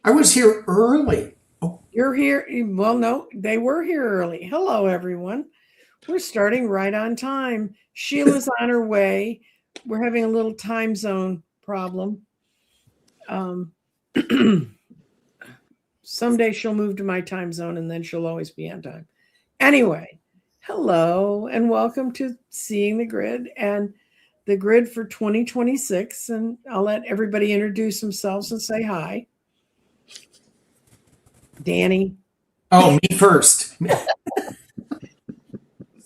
I was here early. Oh, You're here. Well, no, they were here early. Hello, everyone. We're starting right on time. Sheila's on her way. We're having a little time zone problem. Um, Someday she'll move to my time zone and then she'll always be on time. Anyway, hello and welcome to Seeing the Grid and the grid for 2026. And I'll let everybody introduce themselves and say hi. Danny. oh, me first.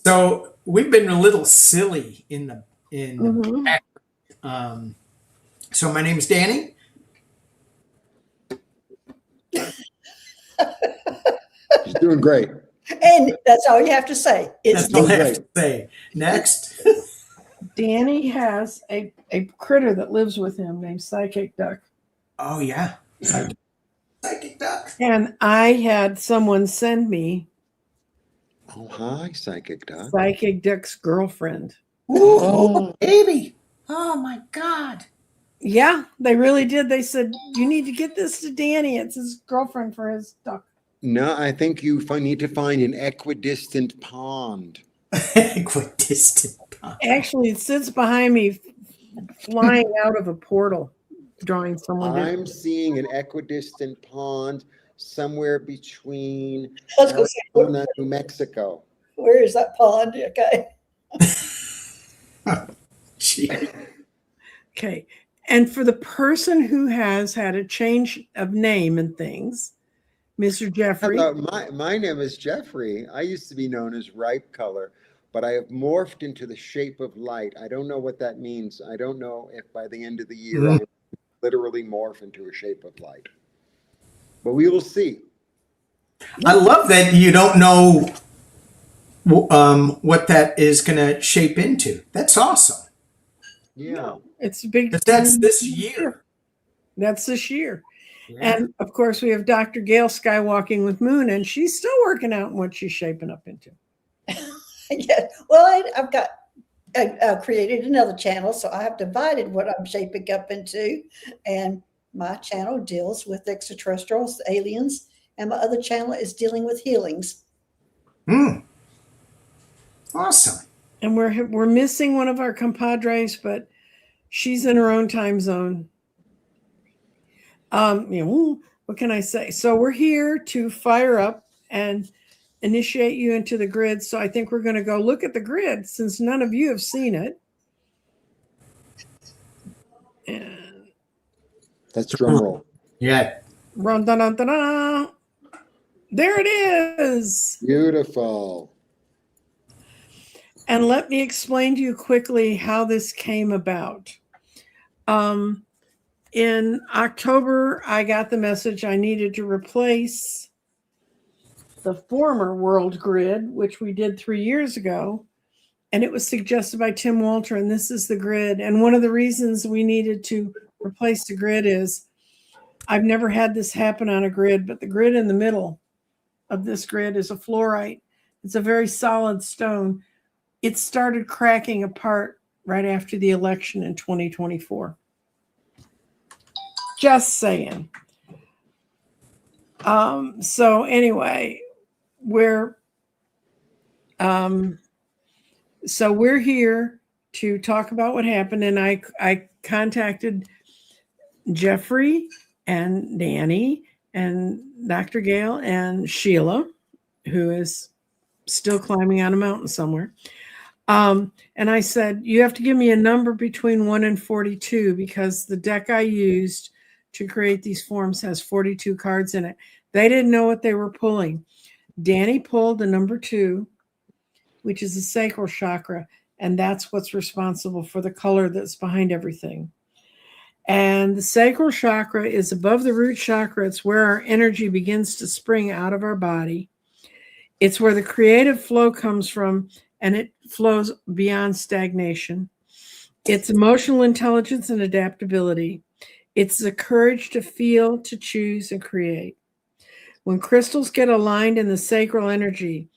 So we've been a little silly in the Mhm. back. Um, so my name's Danny. She's doing great. And that's all you have to say. It's That's all I doing have to say. Next. Danny has a critter that lives with him named Psychic Duck. Oh yeah, psychic duck. And I had someone send me Oh, hi, Psychic Doc. Psychic Duck's girlfriend. Ooh, Oh. baby. Oh my God. Yeah, they really did. They said, you need to get this to Danny. It's his girlfriend for his duck. No, I think you need to find an equidistant pond. Equidistant. Actually, it sits behind me, flying out of a portal, drawing someone down. I'm seeing an equidistant pond somewhere between I was going to say, Arizona and New Mexico. where is that pond? Okay. Gee. Okay. And for the person who has had a change of name and things, Mr. Jeffrey. My name is Jeffrey. I used to be known as Ripe Color, but I have morphed into the shape of light. I don't know what that means. I don't know if by the end of the year I literally morph into a shape of light. But we will see. I love that you don't know what that is going to shape into. That's awesome. Yeah. No, it's a big. But that's this year. That's this year. Yeah. And of course, we have Dr. Gail-Skywalking with Moon, and she's still working out what she's shaping up into. Yeah. Well, I've got created another channel, so I have divided what I'm shaping up into. And my channel deals with extraterrestrials, aliens, and my other channel is dealing with healings. Awesome. And we're missing one of our compadres, but she's in her own time zone. What can I say? So we're here to fire up and initiate you into the grid. So I think we're going to go look at the grid since none of you have seen it. And That's drum roll. Yeah. There it is. Beautiful. And let me explain to you quickly how this came about. In October, I got the message I needed to replace the former world grid, which we did 3 years ago. And it was suggested by Tim Walter, and this is the grid. And one of the reasons we needed to replace the grid is I've never had this happen on a grid, but the grid in the middle of this grid is a fluorite. It's a very solid stone. It started cracking apart right after the election in 2024. Just saying. So anyway, we're here to talk about what happened, and I contacted Jeffrey and Danny and Dr. Gail and Sheila, who is still climbing on a mountain somewhere. And I said, you have to give me a number between 1 and 42 because the deck I used to create these forms has 42 cards in it. They didn't know what they were pulling. Danny pulled the number 2, which is the sacral chakra, and that's what's responsible for the color that's behind everything. And the sacral chakra is above the root chakra. It's where our energy begins to spring out of our body. It's where the creative flow comes from, and it flows beyond stagnation. It's emotional intelligence and adaptability. It's the courage to feel, to choose, and create. When crystals get aligned in the sacral energy,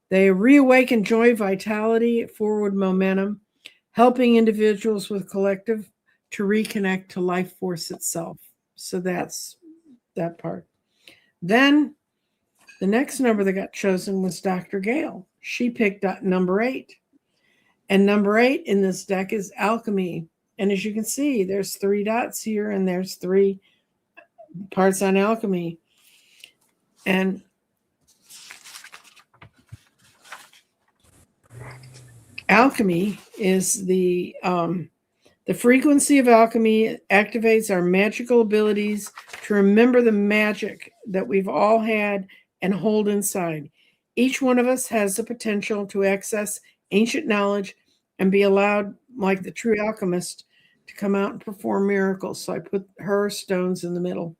they reawaken joy, vitality, forward momentum, helping individuals with collective to reconnect to life force itself. So that's that part. Then the next number that got chosen was Dr. Gail. She picked up number 8. And number 8 in this deck is alchemy. And as you can see, there's 3 dots here and there's 3 parts on alchemy. And alchemy is the frequency of alchemy activates our magical abilities to remember the magic that we've all had and hold inside. Each one of us has the potential to access ancient knowledge and be allowed, like the true alchemist, to come out and perform miracles. So I put her stones in the middle.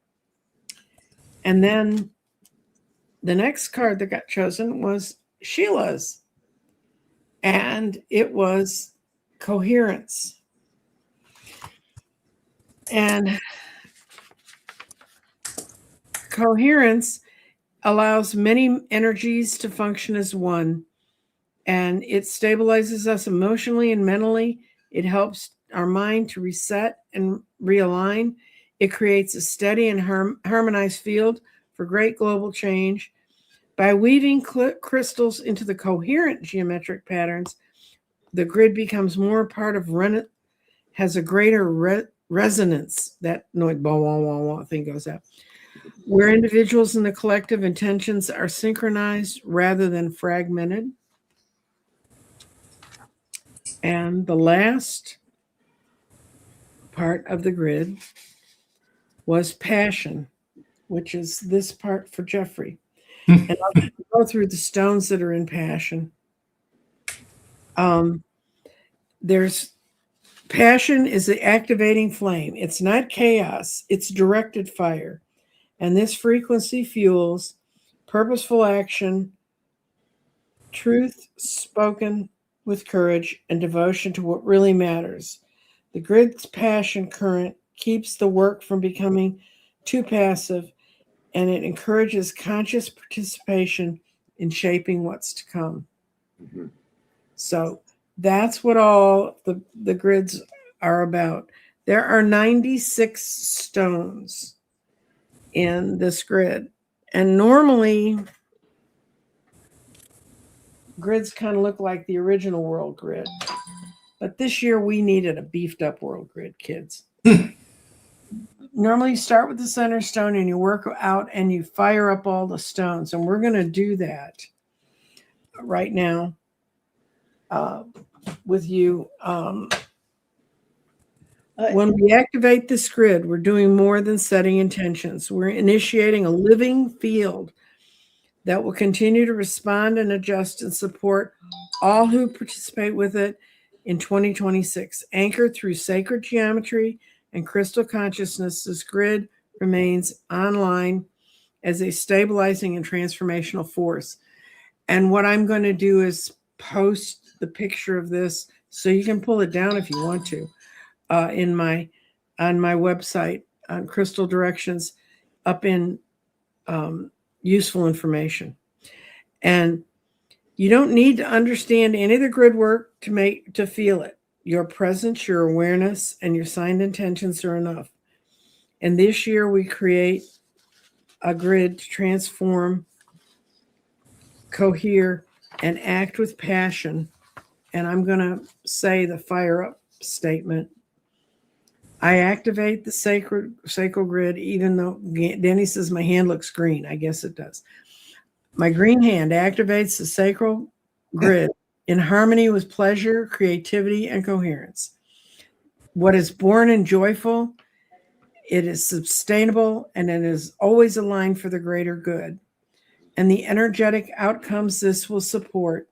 And then the next card that got chosen was Sheila's. And it was coherence. And coherence allows many energies to function as one, and it stabilizes us emotionally and mentally. It helps our mind to reset and realign. It creates a steady and harmonized field for great global change. By weaving crystals into the coherent geometric patterns, the grid becomes more part of has a greater resonance. That noise, blah, blah, blah, blah thing goes out. Where individuals and the collective intentions are synchronized rather than fragmented. And the last part of the grid was passion, which is this part for Jeffrey. And I'll go through the stones that are in passion. There's passion is the activating flame. It's not chaos, it's directed fire. And this frequency fuels purposeful action, truth spoken with courage, and devotion to what really matters. The grid's passion current keeps the work from becoming too passive, and it encourages conscious participation in shaping what's to come. Mm-hmm. So that's what all the grids are about. There are 96 stones in this grid. And normally, grids kind of look like the original world grid. But this year, we needed a beefed up world grid, kids. Normally, you start with the center stone and you work out and you fire up all the stones. And we're going to do that right now with you. When we activate this grid, we're doing more than setting intentions. We're initiating a living field that will continue to respond and adjust and support all who participate with it in 2026. Anchored through sacred geometry and crystal consciousness, this grid remains online as a stabilizing and transformational force. And what I'm going to do is post the picture of this so you can pull it down if you want to. On my website on Crystal Directions up in useful information. And you don't need to understand any of the grid work to feel it. Your presence, your awareness, and your signed intentions are enough. And this year we create a grid to transform, cohere, and act with passion. And I'm going to say the fire up statement. I activate the sacred grid, even though Danny says my hand looks green. I guess it does. My green hand activates the sacred grid in harmony with pleasure, creativity, and coherence. What is born and joyful, it is sustainable, and it is always aligned for the greater good. And the energetic outcomes this will support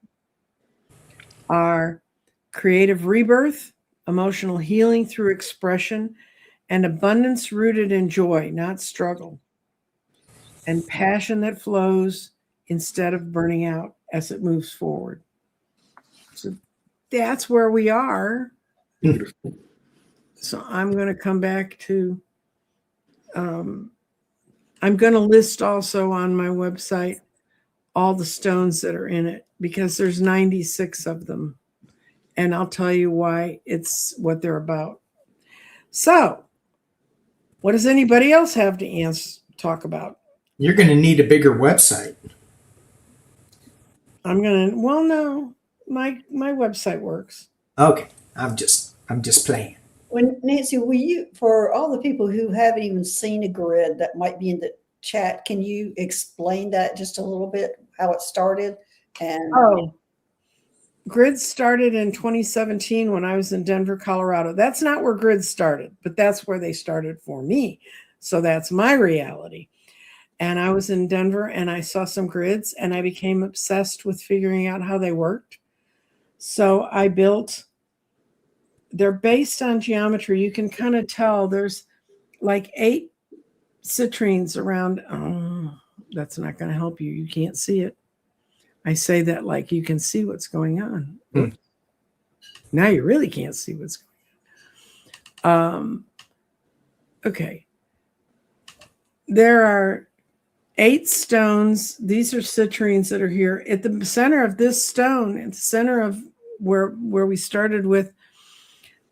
are creative rebirth, emotional healing through expression, and abundance rooted in joy, not struggle, and passion that flows instead of burning out as it moves forward. So that's where we are. Beautiful. So I'm going to come back to, I'm going to list also on my website all the stones that are in it, because there's 96 of them. And I'll tell you why it's what they're about. So, what does anybody else have to talk about. You're going to need a bigger website. No, my website works. Okay, I'm just playing. When Nancy, will you, for all the people who haven't even seen a grid that might be in the chat, can you explain that just a little bit, how it started? And Grid started in 2017 when I was in Denver, Colorado. That's not where Grid started, but that's where they started for me. So that's my reality. And I was in Denver and I saw some grids and I became obsessed with figuring out how they worked. So I built, they're based on geometry. You can kind of tell there's like 8 citrines around. Oh, that's not going to help you. You can't see it. I say that like you can see what's going on. Now you really can't see what's going on. Okay. There are 8 stones. These are citrines that are here. At the center of this stone, at the center of where we started with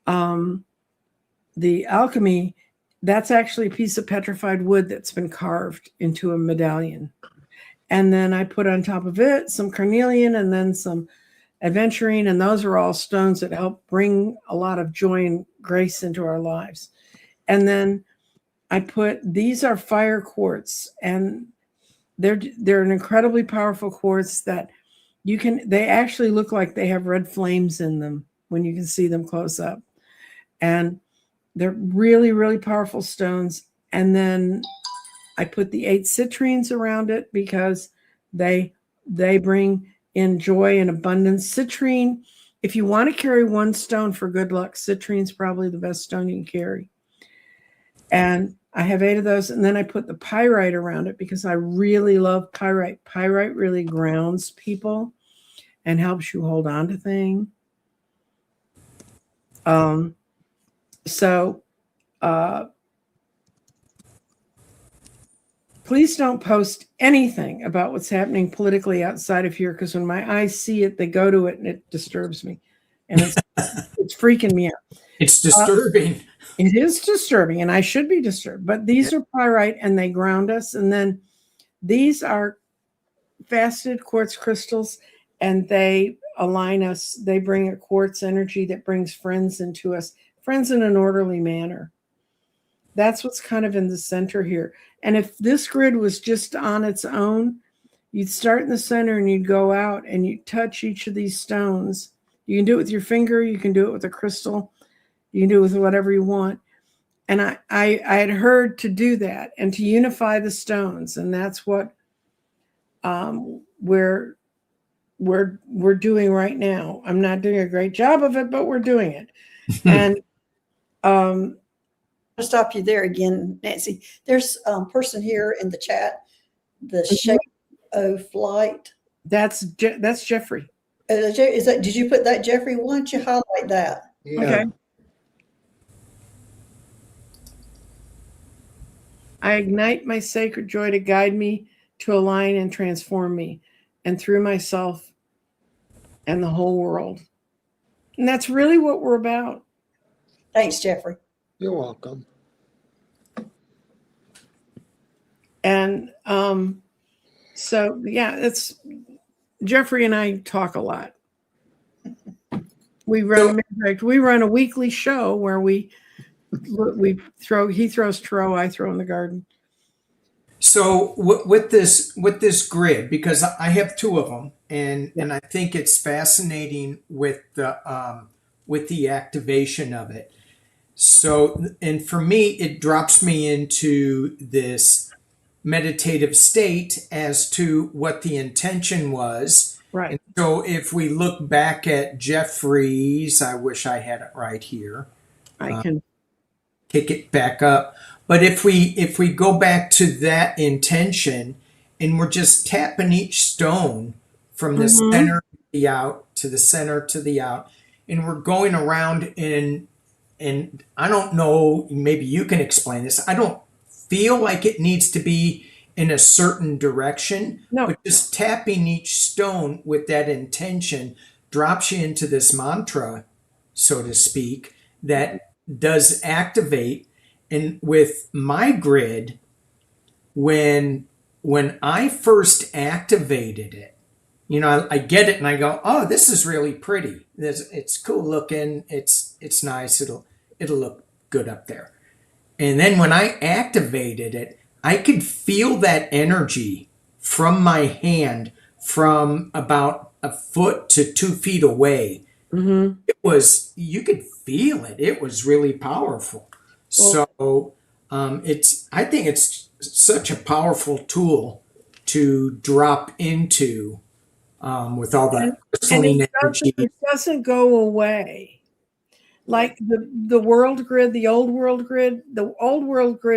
the alchemy, that's actually a piece of petrified wood that's been carved into a medallion. And then I put on top of it some carnelian and then some aventurine. And those are all stones that help bring a lot of joy and grace into our lives. And then I put, these are fire quartz, and they're an incredibly powerful quartz that they actually look like they have red flames in them when you can see them close up. And they're really, really powerful stones. And then I put the 8 citrines around it because they bring in joy and abundance. Citrine, if you want to carry one stone for good luck, citrine's probably the best stone you can carry. And I have 8 of those. And then I put the pyrite around it because I really love pyrite. Pyrite really grounds people and helps you hold on to things. Please don't post anything about what's happening politically outside of here, because when my eyes see it, they go to it and it disturbs me. And it's freaking me out. It's disturbing. It is disturbing, and I should be disturbed. But these are pyrite, and they ground us. And then these are faceted quartz crystals, and they align us. They bring a quartz energy that brings friends into us, friends in an orderly manner. That's what's kind of in the center here. And if this grid was just on its own, you'd start in the center and you'd go out and you touch each of these stones. You can do it with your finger. You can do it with a crystal. You can do it with whatever you want. And I had heard to do that and to unify the stones. And that's what we're doing right now. I'm not doing a great job of it, but we're doing it. And I'll stop you there again, Nancy. There's a person here in the chat, the shape of flight. That's Jeffrey. Is that? Did you put that, Jeffrey? Why don't you highlight that? Yeah. Okay. I ignite my sacred joy to guide me, to align and transform me, and through myself and the whole world. And that's really what we're about. Thanks, Jeffrey. You're welcome. And so, yeah, it's Jeffrey and I talk a lot. We run a weekly show where he throws tarot, I throw in the garden. So with this grid, because I have 2 of them, and I think it's fascinating with the activation of it. So, and for me, it drops me into this meditative state as to what the intention was. Right. And so if we look back at Jeffrey's, I wish I had it right here. I can pick it back up. But if we go back to that intention and we're just tapping each stone from the center to the out to the center to the out, and we're going around and I don't know, maybe you can explain this. I don't feel like it needs to be in a certain direction. No. But just tapping each stone with that intention drops you into this mantra, so to speak, that does activate. And with my grid, when I first activated it, I get it and I go, oh, this is really pretty. It's cool looking. It's nice. It'll look good up there. And then when I activated it, I could feel that energy from my hand from about a foot to 2 feet away. Mm-hmm. You could feel it. It was really powerful. So I think it's such a powerful tool to drop into with all that crystalline energy. It doesn't go away. Like the world grid, the old world grid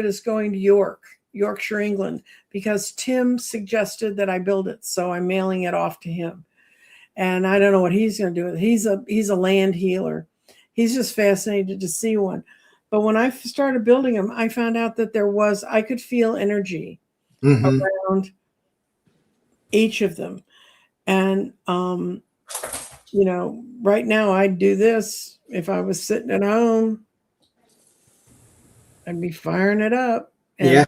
is going to Yorkshire, England, because Tim suggested that I build it. So I'm mailing it off to him. And I don't know what he's going to do with it. He's a land healer. He's just fascinated to see one. But when I started building them, I found out that I could feel energy around each of them. And, right now I'd do this. If I was sitting at home, I'd be firing it up. And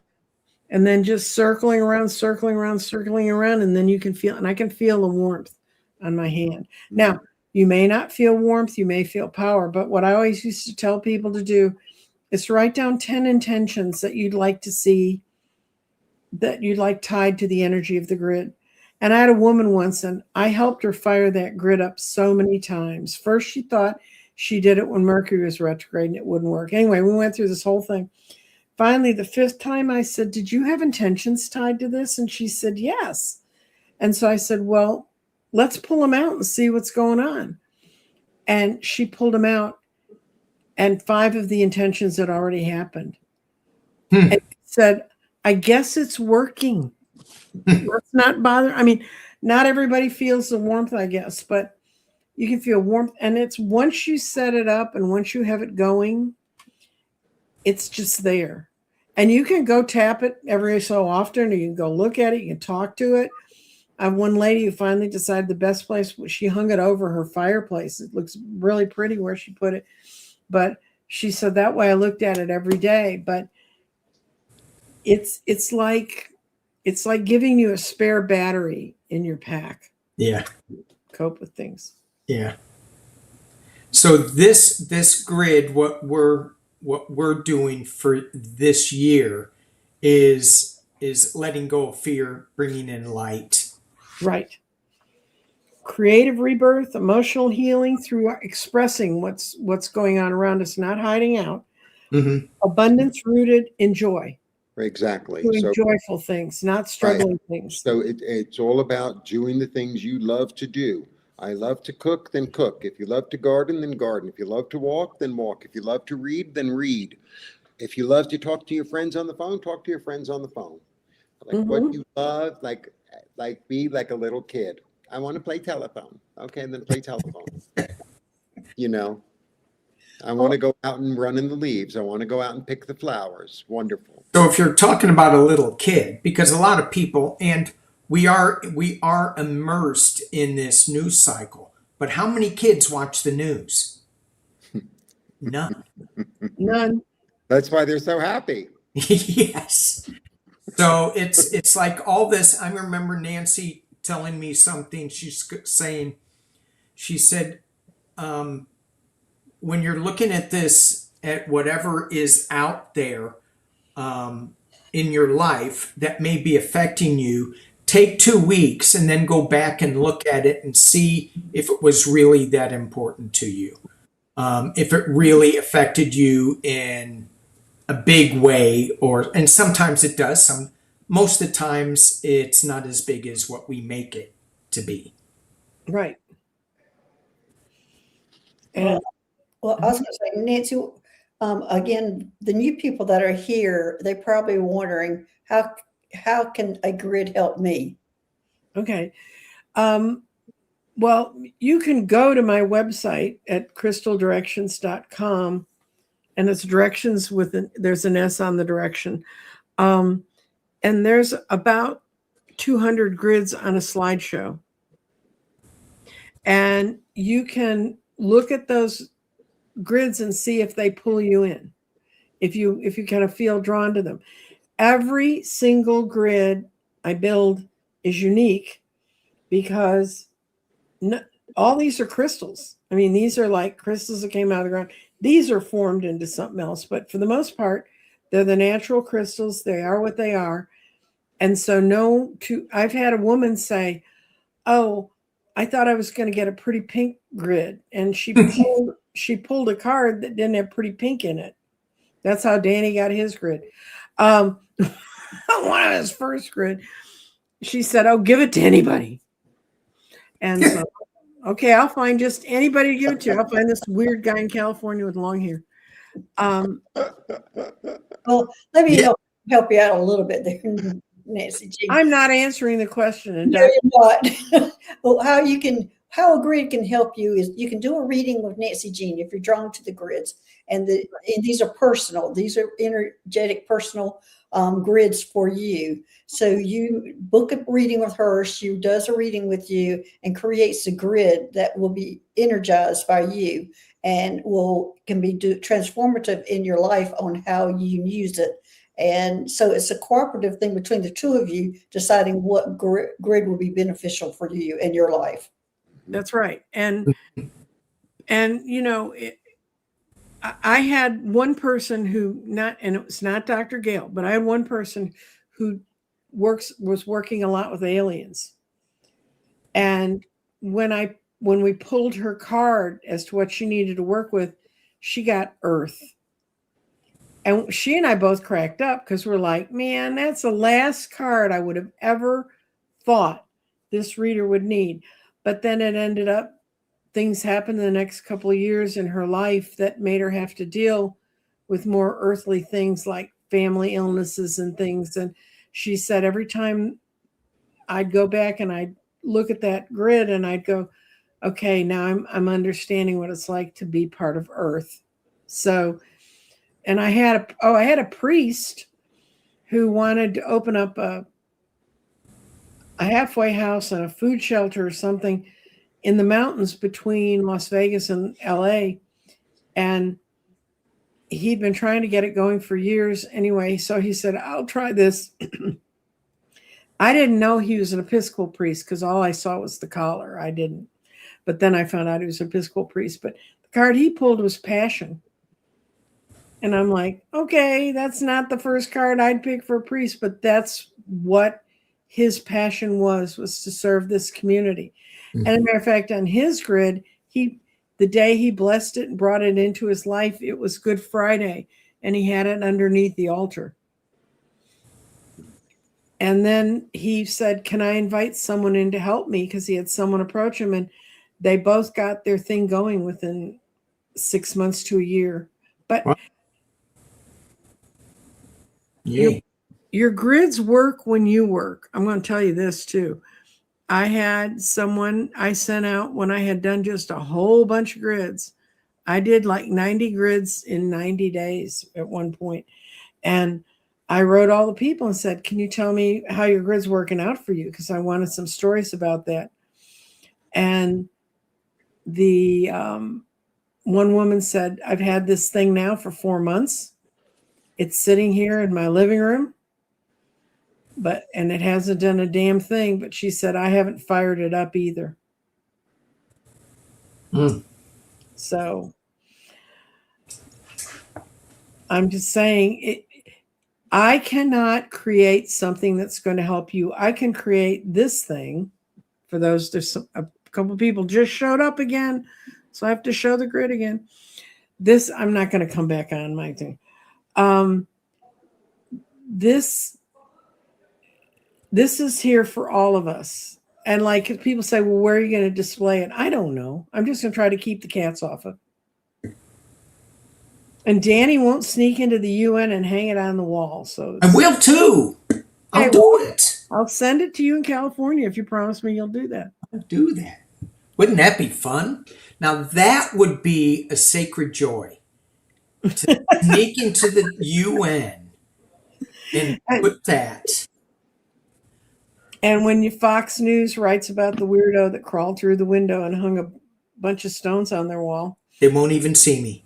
then just circling around. And then you can feel, and I can feel the warmth on my hand. Now, you may not feel warmth, you may feel power, but what I always used to tell people to do is to write down 10 intentions that you'd like to see, that you'd like tied to the energy of the grid. And I had a woman once, and I helped her fire that grid up so many times. First, she thought she did it when Mercury was retrograde and it wouldn't work. Anyway, we went through this whole thing. Finally, the 5th time I said, did you have intentions tied to this? And she said, yes. And so I said, well, let's pull them out and see what's going on. And she pulled them out, and 5 of the intentions had already happened. And said, I guess it's working. Let's not bother. I mean, not everybody feels the warmth, I guess, but you can feel warmth. And it's once you set it up and once you have it going, it's just there. And you can go tap it every so often, or you can go look at it, you can talk to it. I have one lady who finally decided the best place, she hung it over her fireplace. It looks really pretty where she put it. But she said that way I looked at it every day. But it's like giving you a spare battery in your pack. Yeah. Cope with things. Yeah. So this grid, what we're doing for this year is letting go of fear, bringing in light. Right. Creative rebirth, emotional healing through expressing what's going on around us, not hiding out. Abundance rooted in joy. Exactly. Doing joyful things, not struggling things. So it's all about doing the things you love to do. I love to cook, then cook. If you love to garden, then garden. If you love to walk, then walk. If you love to read, then read. If you love to talk to your friends on the phone, talk to your friends on the phone. Like what you love, like be like a little kid. I want to play telephone. Okay, then play telephone. I want to go out and run in the leaves. I want to go out and pick the flowers. Wonderful. So if you're talking about a little kid, because a lot of people, and we are immersed in this news cycle, but how many kids watch the news? None. That's why they're so happy. Yes. So it's like all this. I remember Nancy telling me something. She said, when you're looking at this, at whatever is out there in your life that may be affecting you, take 2 weeks and then go back and look at it and see if it was really that important to you. If it really affected you in a big way, and sometimes it does. Most of the times it's not as big as what we make it to be. Right. And well, I was going to say, Nancy, again, the new people that are here, they're probably wondering how can a grid help me? Okay. Well, you can go to my website at crystaldirections.com, and it's directions there's an S on the direction. And there's about 200 grids on a slideshow. And you can look at those grids and see if they pull you in, if you kind of feel drawn to them. every single grid I build is unique because all these are crystals. I mean, these are like crystals that came out of the ground. These are formed into something else, but for the most part, they're the natural crystals. They are what they are. And so I've had a woman say, "Oh, I thought I was going to get a pretty pink grid." And she pulled a card that didn't have pretty pink in it. That's how Danny got his grid. One of his first grid. She said, "Oh, give it to anybody." And so, okay, I'll find just anybody to give it to. I'll find this weird guy in California with long hair. Well, let me help you out a little bit there, Nancy G. I'm not answering the question. And No, you're not. Well, how a grid can help you is you can do a reading with Nancy Jean if you're drawn to the grids, and these are personal. These are energetic, personal grids for you. So you book a reading with her. She does a reading with you and creates a grid that will be energized by you and can be transformative in your life on how you use it. And so it's a cooperative thing between the two of you deciding what grid will be beneficial for you in your life. That's right. And I had one person and it was not Dr. Gail, but I had one person who was working a lot with aliens. And when we pulled her card as to what she needed to work with, she got Earth. And she and I both cracked up because we're like, man, that's the last card I would have ever thought this reader would need. But then it ended up, things happened in the next couple of years in her life that made her have to deal with more earthly things like family illnesses and things. And she said every time I'd go back and I'd look at that grid and I'd go, okay, now I'm understanding what it's like to be part of Earth. So, and I had a priest who wanted to open up a halfway house and a food shelter or something in the mountains between Las Vegas and LA. And he'd been trying to get it going for years anyway. So he said, I'll try this. I didn't know he was an Episcopal priest because all I saw was the collar. I didn't. But then I found out he was an Episcopal priest. But the card he pulled was Passion. And I'm like, okay, that's not the first card I'd pick for a priest, but that's what his passion was to serve this community. Mm-hmm. And as a matter of fact, on his grid, the day he blessed it and brought it into his life, it was Good Friday, and he had it underneath the altar. And then he said, can I invite someone in to help me? Because he had someone approach him, and they both got their thing going within 6 months to a year. But wow. Yeah. Your grids work when you work. I'm going to tell you this too. I had someone I sent out when I had done just a whole bunch of grids. I did like 90 grids in 90 days at one point. And I wrote all the people and said, can you tell me how your grid's working out for you? Because I wanted some stories about that. And the one woman said, I've had this thing now for 4 months. It's sitting here in my living room, and it hasn't done a damn thing. But she said, I haven't fired it up either. So I'm just saying, I cannot create something that's going to help you. I can create this thing for those. There's a couple of people just showed up again, so I have to show the grid again. This, I'm not going to come back on my thing. This is here for all of us. And like people say, well, where are you going to display it? I don't know. I'm just going to try to keep the cats off it. And Danny won't sneak into the UN and hang it on the wall. So I will too. I'll do it. I'll send it to you in California if you promise me you'll do that. I'll do that. Wouldn't that be fun? Now that would be a sacred joy. To sneak into the UN and put that. And when Fox News writes about the weirdo that crawled through the window and hung a bunch of stones on their wall, they won't even see me.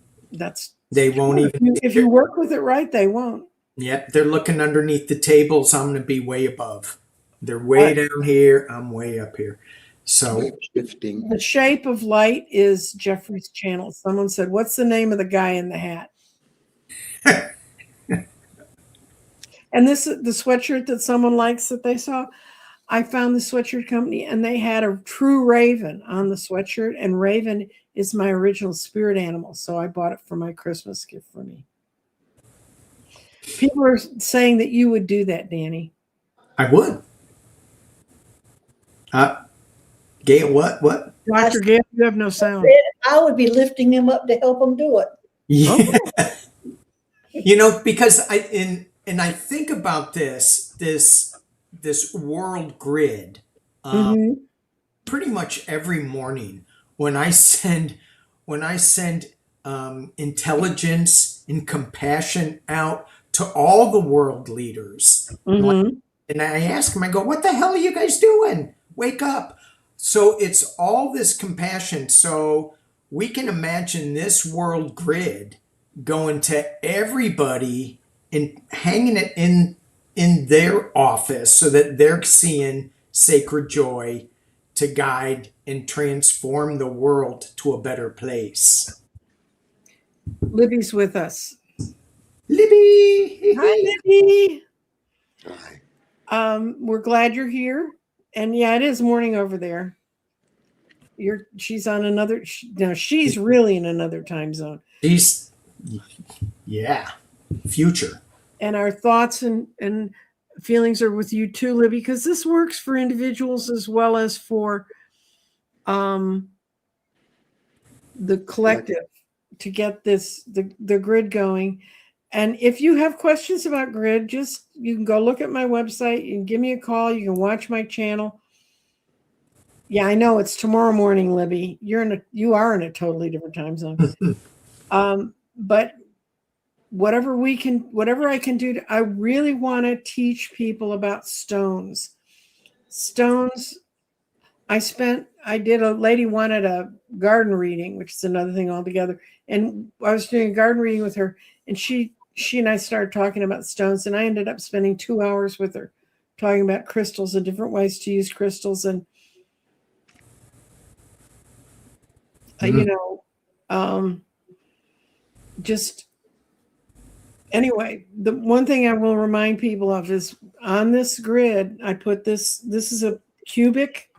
They won't even. If you work with it right, they won't. Yep, they're looking underneath the tables. I'm going to be way above. They're Uh, way down here. I'm way up here. So Shape shifting. The Shape of Light is Jeffrey's channel. Someone said, "What's the name of the guy in the hat?" And this the sweatshirt that someone likes that they saw. I found the sweatshirt company, and they had a true raven on the sweatshirt, and raven is my original spirit animal. So I bought it for my Christmas gift for me. People are saying that you would do that, Danny. I would. Gail, what? What? Dr. Gail, you have no sound. I would be lifting him up to help him do it. Yeah. Okay. You know, because I think about this world grid Mhm. pretty much every morning when I send intelligence and compassion out to all the world leaders. Mhm. And I ask them, I go, what the hell are you guys doing? Wake up. So it's all this compassion. So we can imagine this world grid going to everybody and hanging it in their office so that they're seeing sacred joy to guide and transform the world to a better place. Libby's with us. Libby! Hi, Libby. Hi. We're glad you're here. And yeah, it is morning over there. She's on another. No, she's really in another time zone. She's, yeah, future. And our thoughts and feelings are with you too, Libby, because this works for individuals as well as for the collective to get the grid going. And if you have questions about grid, you can go look at my website. You can give me a call. You can watch my channel. Yeah, I know it's tomorrow morning, Libby. You are in a totally different time zone. But whatever I can do, I really want to teach people about stones. Stones. I did a lady wanted a garden reading, which is another thing altogether. And I was doing a garden reading with her, and she and I started talking about stones, and I ended up spending 2 hours with her talking about crystals and different ways to use crystals. And just anyway, the one thing I will remind people of is on this grid, I put this is a cubic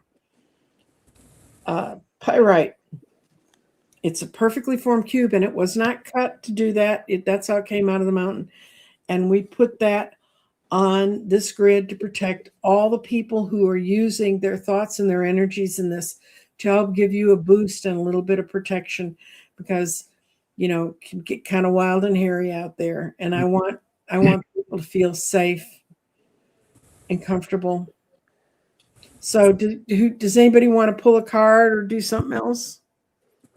pyrite. It's a perfectly formed cube, and it was not cut to do that. That's how it came out of the mountain. And we put that on this grid to protect all the people who are using their thoughts and their energies in this to help give you a boost and a little bit of protection, because it can get kind of wild and hairy out there. And I want people to feel safe and comfortable. So does anybody want to pull a card or do something else?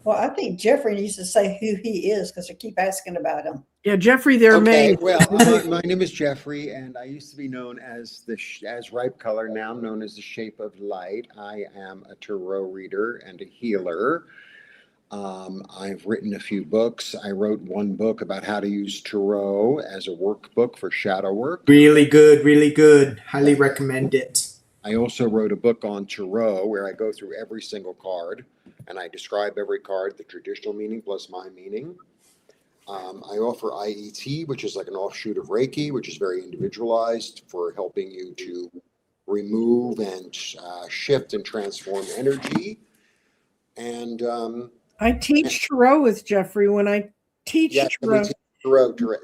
Well, I think Jeffrey needs to say who he is because I keep asking about him. Yeah, Jeffrey, they're Okay, made. well, my name is Jeffrey, and I used to be known as as Ripe Color, now I'm known as the Shape of Light. I am a tarot reader and a healer. I've written a few books. I wrote one book about how to use tarot as a workbook for shadow work. Really good, really good. Highly recommend it. I also wrote a book on tarot where I go through every single card and I describe every card, the traditional meaning plus my meaning. I offer IET, which is like an offshoot of Reiki, which is very individualized for helping you to remove and shift and transform energy. And I teach tarot with Jeffrey. When I teach tarot,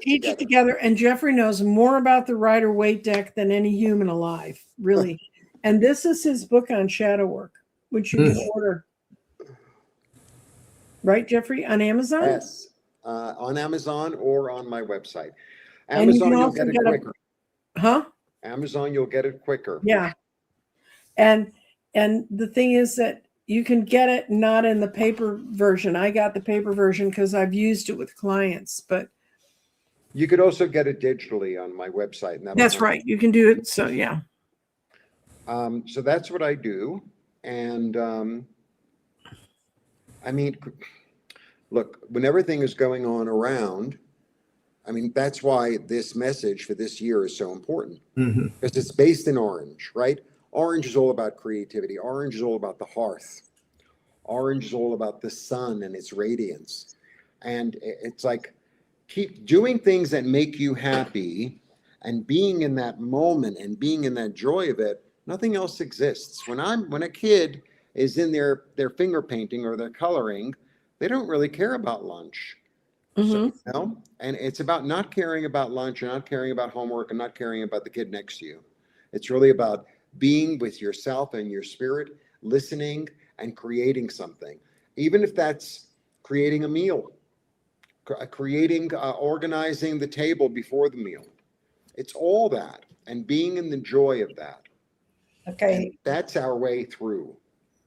teach it together. And Jeffrey knows more about the Rider-Waite deck than any human alive, really. And this is his book on shadow work, which you can order. Right, Jeffrey? On Amazon? Yes. On Amazon or on my website. And Amazon, you'll get it quicker. Amazon, you'll get it quicker. Yeah. And the thing is that you can get it not in the paper version. I got the paper version because I've used it with clients, but you could also get it digitally on my website. And that's right. You can do it. So yeah. So that's what I do. And I mean, look, when everything is going on around, I mean, that's why this message for this year is so important, Hmm. because it's based in orange, right? Orange is all about creativity. Orange is all about the hearth. Orange is all about the sun and its radiance. And it's like, keep doing things that make you happy and being in that moment and being in that joy of it. Nothing else exists. When a kid is in their finger painting or their coloring, they don't really care about lunch. So, Hmm. you know, and it's about not caring about lunch and not caring about homework and not caring about the kid next to you. It's really about being with yourself and your spirit, listening and creating something, even if that's creating a meal, organizing the table before the meal. It's all that and being in the joy of that. And Okay. that's our way through,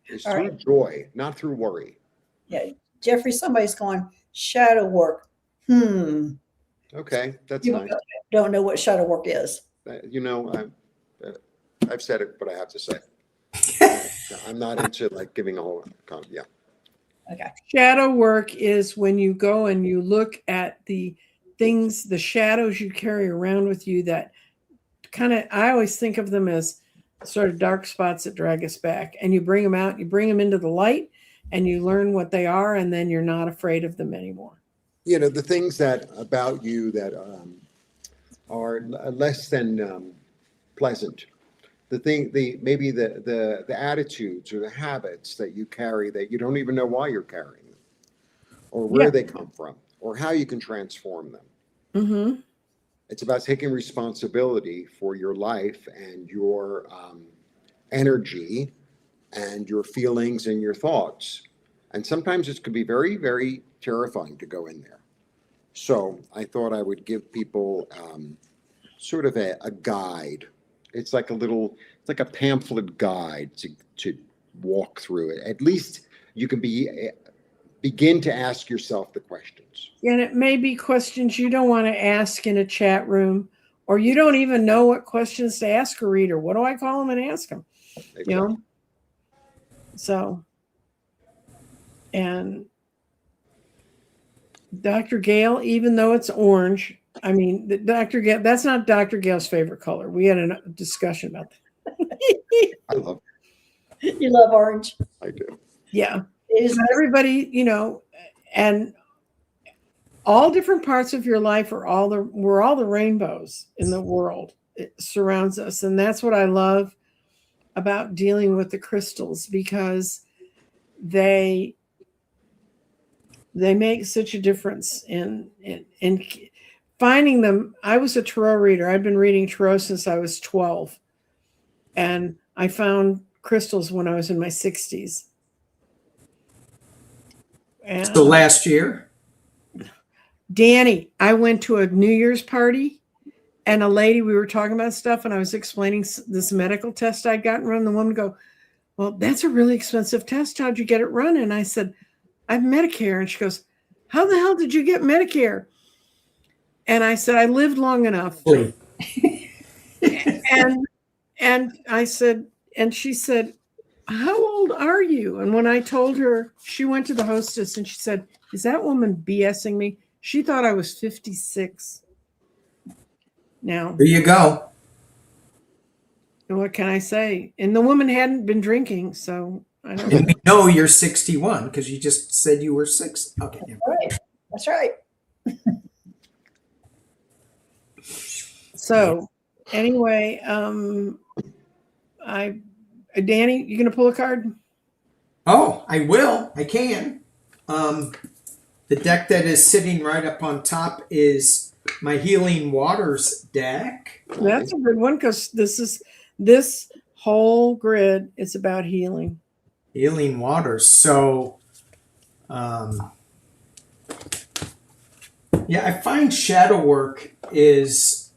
is All through right. joy, not through worry. Yeah. Jeffrey, somebody's going, shadow work. Okay, that's People nice. don't know what shadow work is. You know, I've said it, but I have to say, I'm not into like giving a whole, yeah. Okay. Shadow work is when you go and you look at the things, the shadows you carry around with you that kind of, I always think of them as sort of dark spots that drag us back. And you bring them out, you bring them into the light, and you learn what they are, and then you're not afraid of them anymore. You know, the things that about you that are less than pleasant. Maybe the attitudes or the habits that you carry that you don't even know why you're carrying them, or where Yeah. they come from, or how you can transform them. Mm-hmm. It's about taking responsibility for your life and your energy and your feelings and your thoughts. And sometimes it could be very, very terrifying to go in there. So I thought I would give people sort of a guide. It's like it's like a pamphlet guide to walk through it. At least you can begin to ask yourself the questions. And it may be questions you don't want to ask in a chat room, or you don't even know what questions to ask a reader. What do I call them and ask them? Exactly. You know? So, and Dr. Gail, even though it's orange, I mean, Dr. Gail, that's not Dr. Gail's favorite color. We had a discussion about that. I love You love orange. I do. Yeah. It is. But everybody, you know, and all different parts of your life we're all the rainbows in the world. It surrounds us. And that's what I love about dealing with the crystals, because they make such a difference in finding them. I was a tarot reader. I've been reading tarot since I was 12. And I found crystals when I was in my 60s. And So last year, Danny, I went to a New Year's party, and a lady, we were talking about stuff, and I was explaining this medical test I'd gotten run. The woman go, "Well, that's a really expensive test. How'd you get it run?" And I said, "I have Medicare." And she goes, "How the hell did you get Medicare?" And I said, "I lived long enough." and I said, and she said, "How old are you?" And when I told her, she went to the hostess and she said, "Is that woman BSing me?" She thought I was 56. Now, there you go. what can I say? And the woman hadn't been drinking, so I don't And know. we know you're 61 because you just said you were 6. Okay. Yeah. Right. That's right. So anyway, Danny, you gonna pull a card? Oh, I will. I can. The deck that is sitting right up on top is my Healing Waters deck. That's a good one, because this whole grid is about healing. Healing Waters. So, yeah, I find shadow work is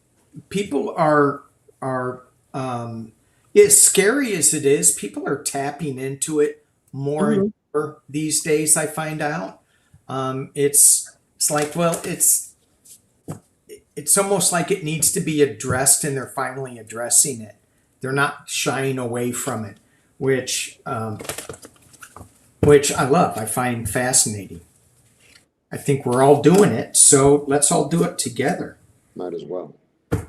people are as scary as it is. People are tapping into it more and more these days. I find out it's like, well, it's almost like it needs to be addressed, and they're finally addressing it. They're not shying away from it, which I love. I find fascinating. I think we're all doing it. So let's all do it together. Might as well.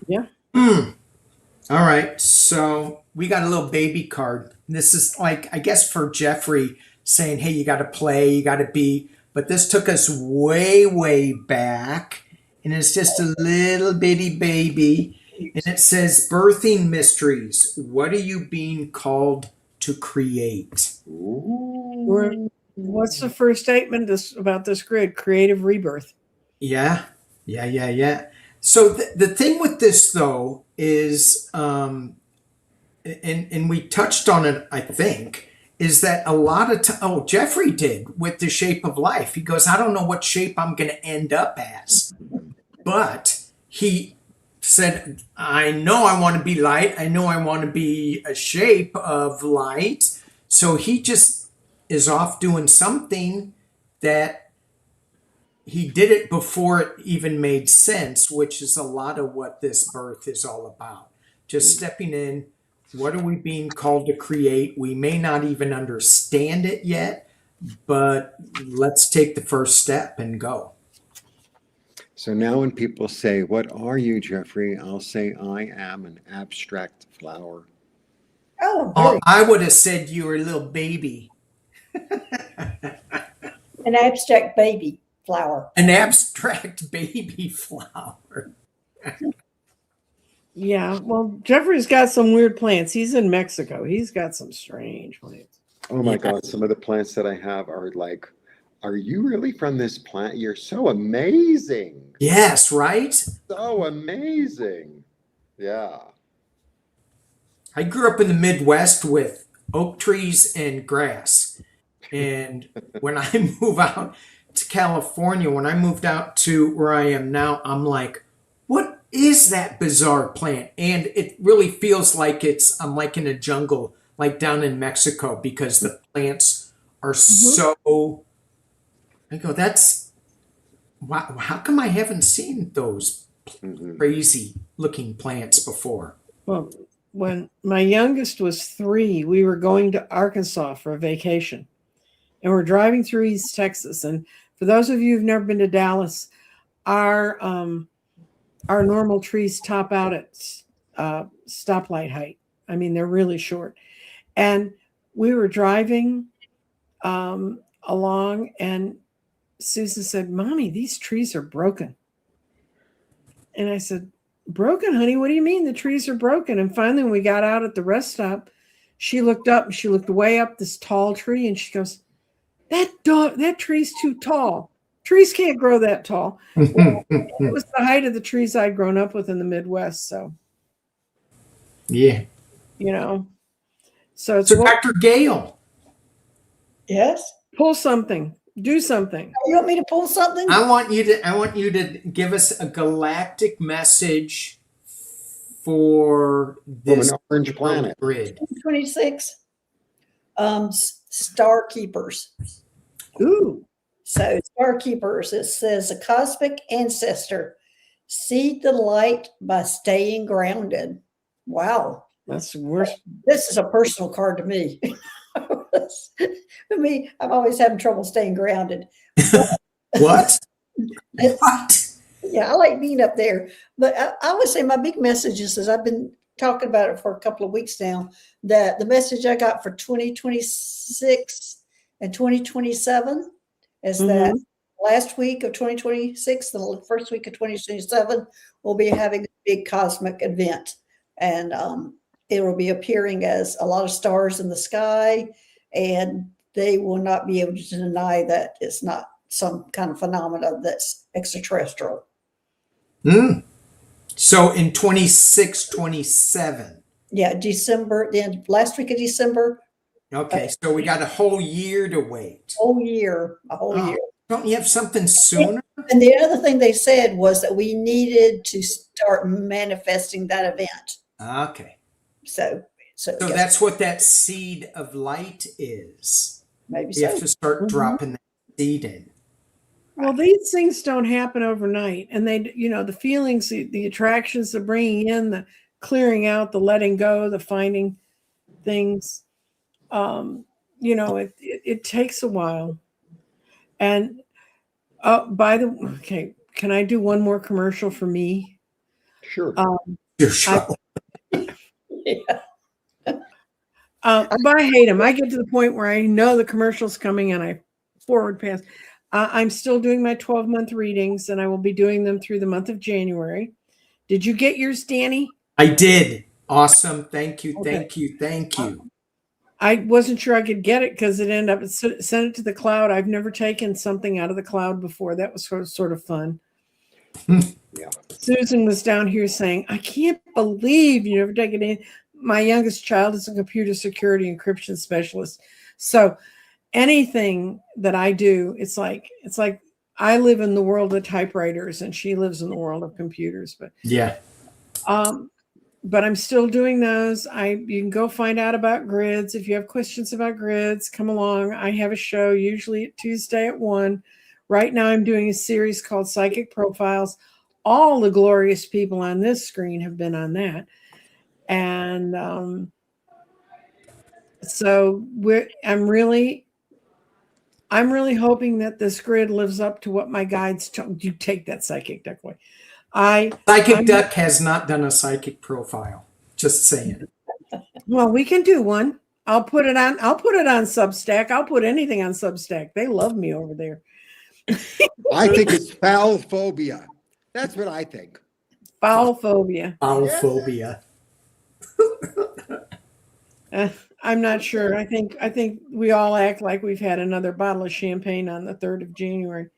Yeah. All right. So we got a little baby card. This is like, I guess, for Jeffrey saying, hey, you got to play, you got to be. But this took us way, way back. And it's just a little bitty baby. And it says, birthing mysteries. What are you being called to create? What's the first statement about this grid? Creative rebirth. Yeah. So the thing with this, though, is, and we touched on it, I think, is that a lot of Jeffrey did with the shape of life. He goes, I don't know what shape I'm going to end up as. But he said, I know I want to be light. I know I want to be a shape of light. So he just is off doing something that he did it before it even made sense, which is a lot of what this birth is all about. Just stepping in. What are we being called to create? We may not even understand it yet, but let's take the first step and go. So now when people say, what are you, Jeffrey? I'll say, I am an abstract flower. Oh, Oh, very I would have said you were a little baby. an abstract baby flower. An abstract baby flower. Yeah. Well, Jeffrey's got some weird plants. He's in Mexico. He's got some strange plants. Oh my Yeah. God, some of the plants that I have are like, are you really from this plant? You're so amazing. Yes, right? So amazing. Yeah. I grew up in the Midwest with oak trees and grass. And when I move out to California, when I moved out to where I am now, I'm like, what is that bizarre plant? And it really feels like I'm like in a jungle, like down in Mexico, because the plants are so. I go, wow, how come I haven't seen those crazy looking plants before? Well, when my youngest was 3, we were going to Arkansas for a vacation. And we're driving through East Texas. And for those of you who've never been to Dallas, our normal trees top out at stoplight height. I mean, they're really short. And we were driving along, and Susan said, Mommy, these trees are broken. And I said, broken, honey? What do you mean the trees are broken? And finally, when we got out at the rest stop, she looked up and she looked way up this tall tree, and she goes, that tree's too tall. Trees can't grow that tall. Well, it was the height of the trees I'd grown up with in the Midwest. So, Yeah. So it's So Dr. Gail, Yes. pull something, do something. You want me to pull something? I want you to give us a galactic message for From this an orange planet. grid. 26. Star keepers. Ooh. So star keepers, it says a cosmic ancestor, seed the light by staying grounded. Wow. That's worse. This is a personal card to me. For me, I'm always having trouble staying grounded. What? It's- What? Yeah, I like being up there. But I would say my big message is, I've been talking about it for a couple of weeks now, that the message I got for 2026 and 2027 is that last week of 2026, the first week of 2027, we'll be having a big cosmic event. And it will be appearing as a lot of stars in the sky, and they will not be able to deny that it's not some kind of phenomena that's extraterrestrial. So in 26, 27. Yeah, December, the end, last week of December, Okay, so we got a whole year to wait. a whole year. Oh, don't you have something sooner? And the other thing they said was that we needed to start manifesting that event. Okay. So So yes, that's what that seed of light is. maybe You so. have to start dropping that seed in. Well, these things don't happen overnight. And they, the feelings, the attractions, the bringing in, the clearing out, the letting go, the finding things, it takes a while. And Okay, can I do one more commercial for me? Sure. Your show. Yeah. But I hate them. I get to the point where I know the commercial's coming and I forward pass. I'm still doing my 12-month readings, and I will be doing them through the month of January. Did you get yours, Danny? I did. Awesome. Thank you. Okay. Thank you. Thank you. I wasn't sure I could get it because it ended up sent it to the cloud. I've never taken something out of the cloud before. That was sort of fun. Yeah. Susan was down here saying, "I can't believe you never taken it." My youngest child is a computer security encryption specialist, so anything that I do, it's like I live in the world of typewriters and she lives in the world of computers. Yeah. But I'm still doing those. You can go find out about grids. If you have questions about grids, come along. I have a show usually Tuesday at 1. Right now I'm doing a series called Psychic Profiles. All the glorious people on this screen have been on that. And so I'm really hoping that this grid lives up to what my guides told you. Take that psychic duck away. Psychic Duck has not done a psychic profile. Just saying. Well, we can do one. I'll put it on Substack. I'll put anything on Substack. They love me over there. I think it's foul phobia. That's what I think. Foul phobia. Foul phobia. I'm not sure. I think we all act like we've had another bottle of champagne on the 3rd of January.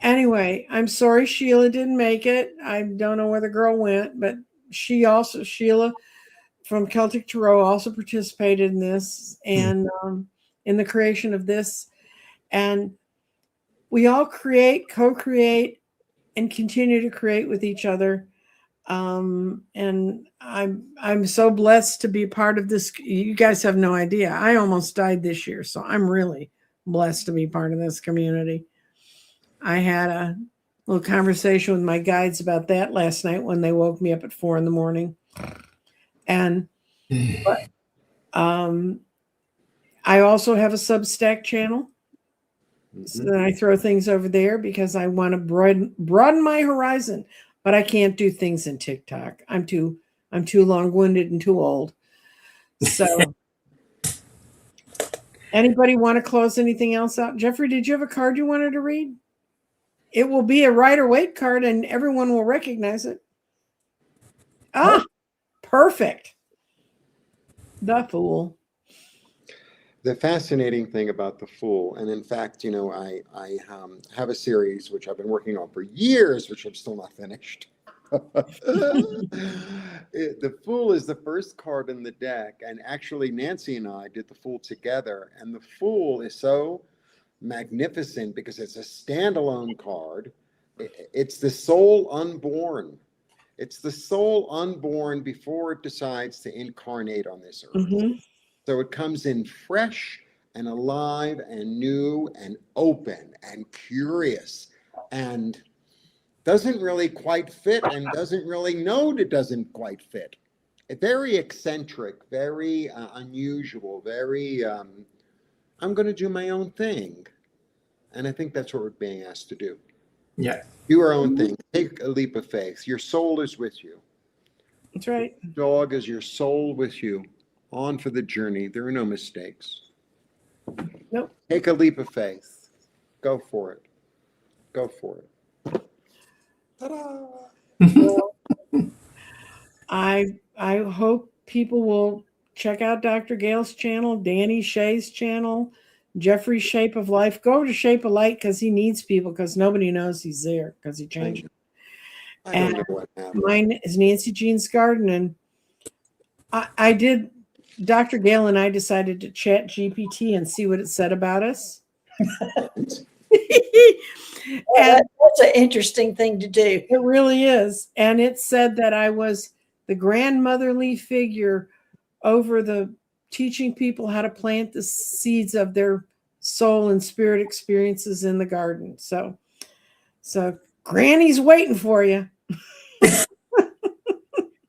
Anyway, I'm sorry Sheila didn't make it. I don't know where the girl went, but Sheila from Celtic Tarot also participated in this and in the creation of this. And we all create, co-create, and continue to create with each other. And I'm so blessed to be part of this. You guys have no idea. I almost died this year, so I'm really blessed to be part of this community. I had a little conversation with my guides about that last night when they woke me up at 4 a.m. And I also have a Substack channel. So then I throw things over there because I want to broaden my horizon, but I can't do things in TikTok. I'm too long-winded and too old. So anybody want to close anything else out? Jeffrey, did you have a card you wanted to read? It will be a Rider-Waite card and everyone will recognize it. Perfect. The Fool. The fascinating thing about the Fool, and in fact, I have a series which I've been working on for years, which I'm still not finished. The Fool is the first card in the deck, and actually Nancy and I did the Fool together, and the Fool is so magnificent because it's a standalone card. It's the soul unborn. It's the soul unborn before it decides to incarnate on this earth. Mm-hmm. So it comes in fresh and alive and new and open and curious and doesn't really quite fit and doesn't really know it doesn't quite fit. Very eccentric, very unusual, very, I'm going to do my own thing. And I think that's what we're being asked to do. Yeah. Do our own thing. Take a leap of faith. Your soul is with you. That's right. Dog is your soul with you. On for the journey. There are no mistakes. Nope. Take a leap of faith. Go for it. Go for it. Ta-da! I hope people will check out Dr. Gail's channel, Danny Shea's channel, Jeffrey's Shape of Life. Go over to Shape of Light because he needs people because nobody knows he's there because he changed it. I don't know what happened. Mine is Nancy Jean's Garden. And I did, Dr. Gail and I decided to chat GPT and see what it said about us. Well, that's an interesting thing to do. It really is. And it said that I was the grandmotherly figure over the teaching people how to plant the seeds of their soul and spirit experiences in the garden. So Granny's waiting for you.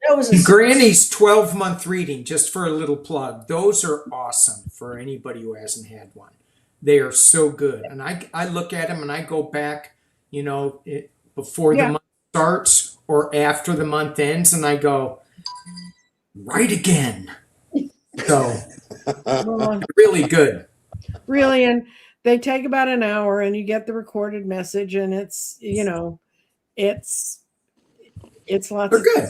That was a Granny's 12-month reading, just for a little plug. Those are awesome for anybody who hasn't had one. They are so good. And I look at them and I go back, before the Yeah. month starts or after the month ends, and I go, right again. So Well, really good. really, and they take about an hour, and you get the recorded message, and it's it's lots They're of, good.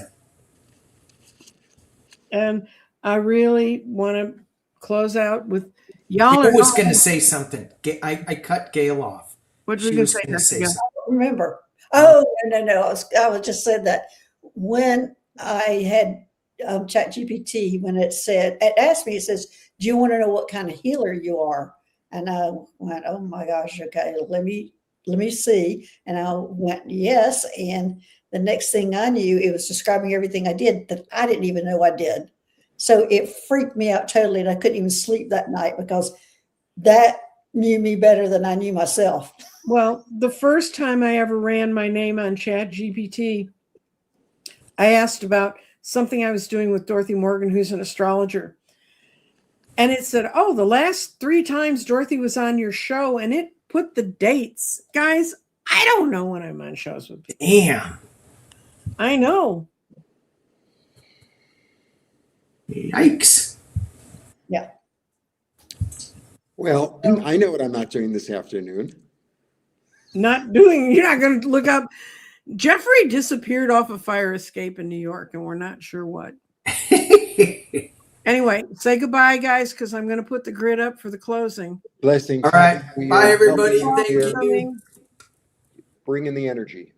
and I really want to close out with I y'all are. was going to say something. I cut Gail off. What were we She going was to say? going to say Jessica? something. Remember. Oh, no. I was just said that when I had ChatGPT, when it asked me, it says, do you want to know what kind of healer you are? And I went, oh my gosh, okay, let me see. And I went, yes. And the next thing I knew, it was describing everything I did that I didn't even know I did. So it freaked me out totally. And I couldn't even sleep that night because that knew me better than I knew myself. Well, the first time I ever ran my name on ChatGPT, I asked about something I was doing with Dorothy Morgan, who's an astrologer. And it said, oh, the last 3 times Dorothy was on your show, and it put the dates. Guys, I don't know when I'm on shows with people. Damn. I know. Yikes. Yeah. Well, I know what I'm not doing this afternoon. You're not going to look up. Jeffrey disappeared off a fire escape in New York, and we're not sure what. Anyway, say goodbye, guys, because I'm going to put the grid up for the closing. Blessings. All right. Happy New Bye, Year. everybody. Healthy New Thank Year. you. Bring in the energy.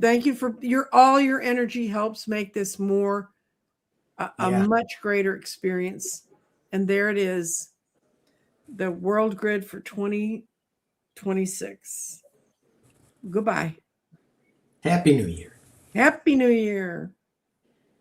Thank you for all your energy helps make this more a Yeah. much greater experience. And there it is, the world grid for 2026. Goodbye. Happy New Year. Happy New Year.